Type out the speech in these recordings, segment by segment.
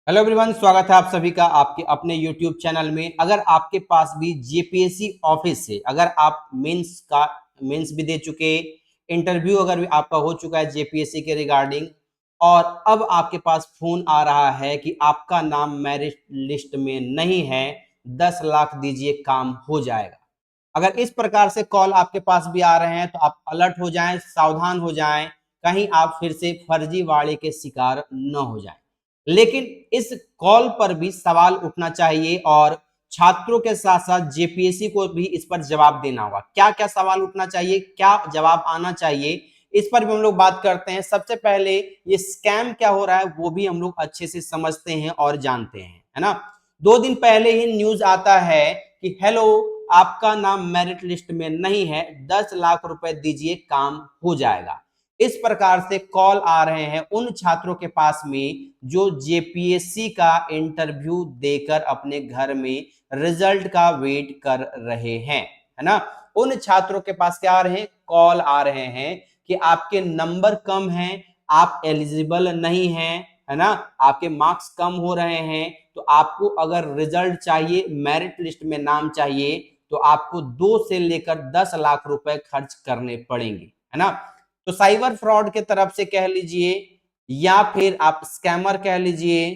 Hello everyone, स्वागत है आप सभी का आपके अपने यूट्यूब चैनल में। अगर आपके पास भी जेपीएससी ऑफिस से अगर आप मेंस भी दे चुके, इंटरव्यू अगर भी आपका हो चुका है जेपीएससी के रिगार्डिंग, और अब आपके पास फोन आ रहा है कि आपका नाम मेरिट लिस्ट में नहीं है, 10 लाख दीजिए काम हो जाएगा। अगर इस प्रकार से कॉल आपके पास भी आ रहे हैं तो आप अलर्ट हो जाएं, सावधान हो जाएं, कहीं आप फिर से फर्जीवाड़े के शिकार न हो जाएं। लेकिन इस कॉल पर भी सवाल उठना चाहिए और छात्रों के साथ साथ जेपीएससी को भी इस पर जवाब देना होगा। क्या क्या सवाल उठना चाहिए, क्या जवाब आना चाहिए, इस पर भी हम लोग बात करते हैं। सबसे पहले ये स्कैम क्या हो रहा है वो भी हम लोग अच्छे से समझते हैं और जानते हैं, है ना। 2 दिन पहले ही न्यूज आता है कि हेलो, आपका नाम मेरिट लिस्ट में नहीं है, 10 लाख रुपए दीजिए काम हो जाएगा। इस प्रकार से कॉल आ रहे हैं उन छात्रों के पास में जो जेपीएससी का इंटरव्यू देकर अपने घर में रिजल्ट का वेट कर रहे हैं, है ना। उन छात्रों के पास क्या आ रहे हैं, कॉल आ रहे हैं कि आपके नंबर कम हैं, आप एलिजिबल नहीं हैं, है ना, आपके मार्क्स कम हो रहे हैं, तो आपको अगर रिजल्ट चाहिए, मेरिट लिस्ट में नाम चाहिए, तो आपको 2 से लेकर 10 लाख रुपए खर्च करने पड़ेंगे, है ना। तो साइबर फ्रॉड के तरफ से कह लीजिए या फिर आप स्कैमर कह लीजिए,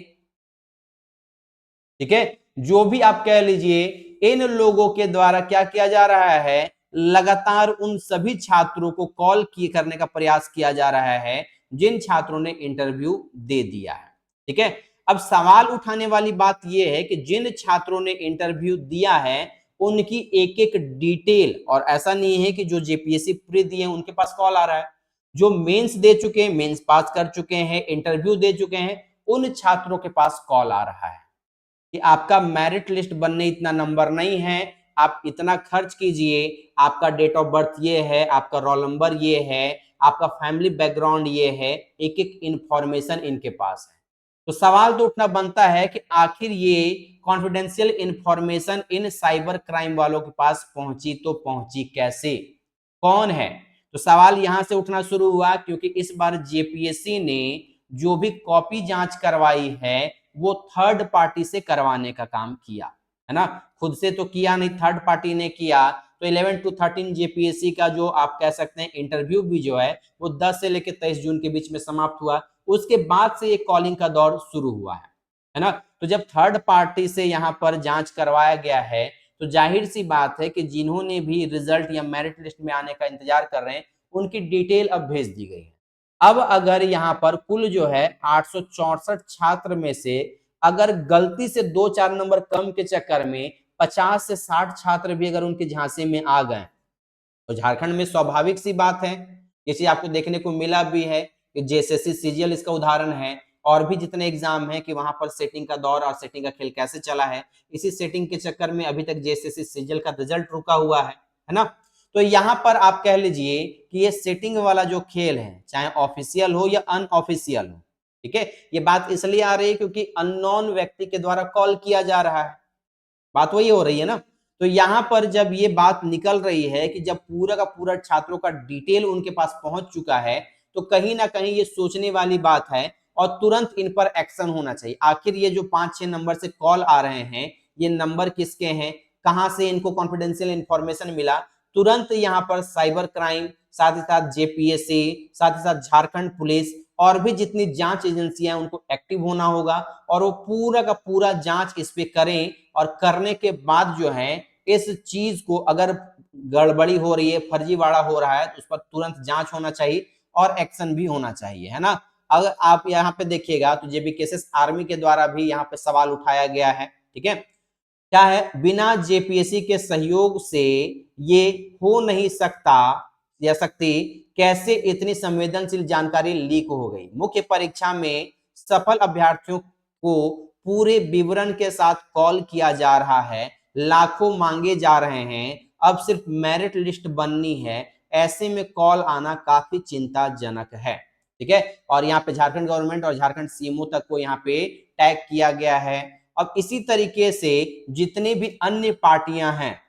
ठीक है, जो भी आप कह लीजिए, इन लोगों के द्वारा क्या किया जा रहा है, लगातार उन सभी छात्रों को कॉल करने का प्रयास किया जा रहा है जिन छात्रों ने इंटरव्यू दे दिया है, ठीक है। अब सवाल उठाने वाली बात यह है कि जिन छात्रों ने इंटरव्यू दिया है उनकी एक एक डिटेल, और ऐसा नहीं है कि जो जेपीएससी प्री दिए हैं उनके पास कॉल आ रहा है, जो मेंस दे चुके हैं, मेंस पास कर चुके हैं, इंटरव्यू दे चुके हैं, उन छात्रों के पास कॉल आ रहा है कि आपका मेरिट लिस्ट बनने इतना नंबर नहीं है, आप इतना खर्च कीजिए, आपका डेट ऑफ बर्थ ये है, आपका रोल नंबर ये है, आपका फैमिली बैकग्राउंड ये है, एक एक इंफॉर्मेशन इनके पास है। तो सवाल तो उठना बनता है कि आखिर ये confidential information in cyber crime वालों के पास पहुंची तो पहुंची कैसे, कौन है। तो सवाल यहां से उठना शुरू हुआ क्योंकि इस बार जेपीएससी ने जो भी कॉपी जांच करवाई है वो थर्ड पार्टी से करवाने का काम किया, है ना। खुद से तो किया नहीं, थर्ड पार्टी ने किया। तो 11 to 13 जेपीएससी का जो आप कह सकते हैं इंटरव्यू भी जो है वो 10 से लेकर 23 जून के बीच में समाप्त हुआ। उसके बाद से ये कॉलिंग का दौर शुरू हुआ है ना। तो जब थर्ड पार्टी से यहाँ पर जांच करवाया गया है तो जाहिर सी बात है कि जिन्होंने भी रिजल्ट या मेरिट लिस्ट में आने का इंतजार कर रहे हैं उनकी डिटेल अब भेज दी गई है। अब अगर यहाँ पर कुल जो है 864 छात्र में से अगर गलती से 2-4 नंबर कम के चक्कर में 50 से 60 छात्र भी अगर उनके झांसे में आ गए तो झारखंड में स्वाभाविक सी बात है, ये चीज आपको देखने को मिला भी है कि जेएसएससी सीजीएल इसका उदाहरण है, और भी जितने एग्जाम है कि वहां पर सेटिंग का दौर और सेटिंग का खेल कैसे चला है। इसी सेटिंग के चक्कर में अभी तक जेएसएससी सीजीएल का रिजल्ट रुका हुआ है ना। तो यहाँ पर आप कह लीजिए कि ये सेटिंग वाला जो खेल है चाहे ऑफिशियल हो या अनऑफिशियल हो, ठीक है, ये बात इसलिए आ रही है क्योंकि अननोन व्यक्ति के द्वारा कॉल किया जा रहा है, बात वही हो रही है ना। तो यहां पर जब ये बात निकल रही है कि जब पूरा का पूरा छात्रों का डिटेल उनके पास पहुंच चुका है तो कहीं ना कहीं ये सोचने वाली बात है और तुरंत इन पर एक्शन होना चाहिए। आखिर ये जो 5-6 नंबर से कॉल आ रहे हैं ये नंबर किसके हैं, कहां से इनको कॉन्फिडेंशियल इंफॉर्मेशन मिला, तुरंत यहाँ पर साइबर क्राइम, साथ ही साथ जेपीएससी, साथ ही साथ झारखंड पुलिस और भी जितनी जांच एजेंसियां हैं उनको एक्टिव होना होगा और वो पूरा का पूरा जांच इस पे करें। और करने के बाद जो है इस चीज को अगर गड़बड़ी हो रही है, फर्जीवाड़ा हो रहा है तो उस पर तुरंत जांच होना चाहिए और एक्शन भी होना चाहिए, है ना। अगर आप यहाँ पे देखिएगा तो जेबी केसेस आर्मी के द्वारा भी यहाँ पे सवाल उठाया गया है, ठीक है। क्या है, बिना जेपीएससी के सहयोग से ये हो नहीं सकता या सकती, कैसे इतनी संवेदनशील जानकारी लीक हो गई। मुख्य परीक्षा में सफल अभ्यर्थियों को पूरे विवरण के साथ कॉल किया जा रहा है, लाखों मांगे जा रहे हैं, अब सिर्फ मेरिट लिस्ट बननी है, ऐसे में कॉल आना काफी चिंताजनक है, ठीक है। और यहाँ पे झारखंड गवर्नमेंट और झारखंड सीएमओ तक को यहाँ पे टैग किया गया है। अब इसी तरीके से जितने भी अन्य पार्टियां हैं,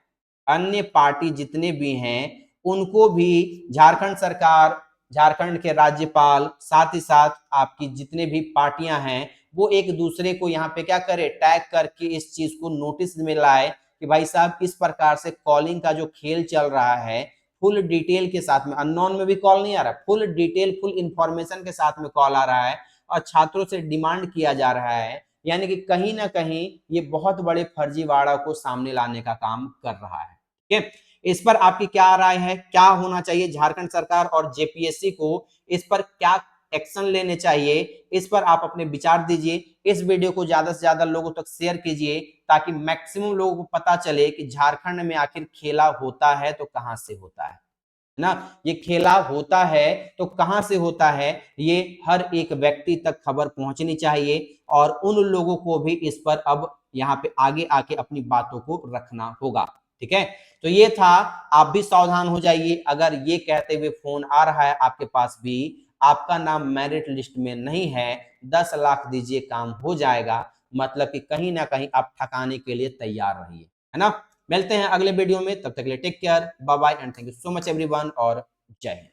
अन्य पार्टी जितने भी हैं उनको भी झारखंड सरकार, झारखंड के राज्यपाल, साथ ही साथ आपकी जितने भी पार्टियां हैं वो एक दूसरे को यहाँ पे क्या करे, टैग करके इस चीज को नोटिस में लाए कि भाई साहब इस प्रकार से कॉलिंग का जो खेल चल रहा है, फुल डिटेल के साथ में, अननोन में भी कॉल नहीं आ रहा, फुल डिटेल फुल इंफॉर्मेशन के साथ में कॉल आ रहा है और छात्रों से डिमांड किया जा रहा है, यानी कि कहीं ना कहीं ये बहुत बड़े फर्जीवाड़ा को सामने लाने का काम कर रहा है। ठीक है, इस पर आपकी क्या राय है, क्या होना चाहिए, झारखंड सरकार और जेपीएससी को इस पर क्या एक्शन लेने चाहिए, इस पर आप अपने विचार दीजिए। इस वीडियो को ज्यादा से ज्यादा लोगों तक शेयर कीजिए ताकि मैक्सिमम लोगों को पता चले कि झारखंड में आखिर खेला होता है तो कहां से होता है ना, ये खेला होता है तो कहां से होता है, ये हर एक व्यक्ति तक खबर पहुंचनी चाहिए और उन लोगों को भी इस पर अब यहाँ पे आगे आके अपनी बातों को रखना होगा। ठीक है, तो ये था, आप भी सावधान हो जाइए। अगर ये कहते हुए फोन आ रहा है आपके पास भी, आपका नाम मेरिट लिस्ट में नहीं है, 10 लाख दीजिए काम हो जाएगा, मतलब कि कहीं ना कहीं आप ठकाने के लिए तैयार रहिए, है ना। मिलते हैं अगले वीडियो में, तब तक के लिए take care, bye bye and thank you so much everyone और जय हिंद।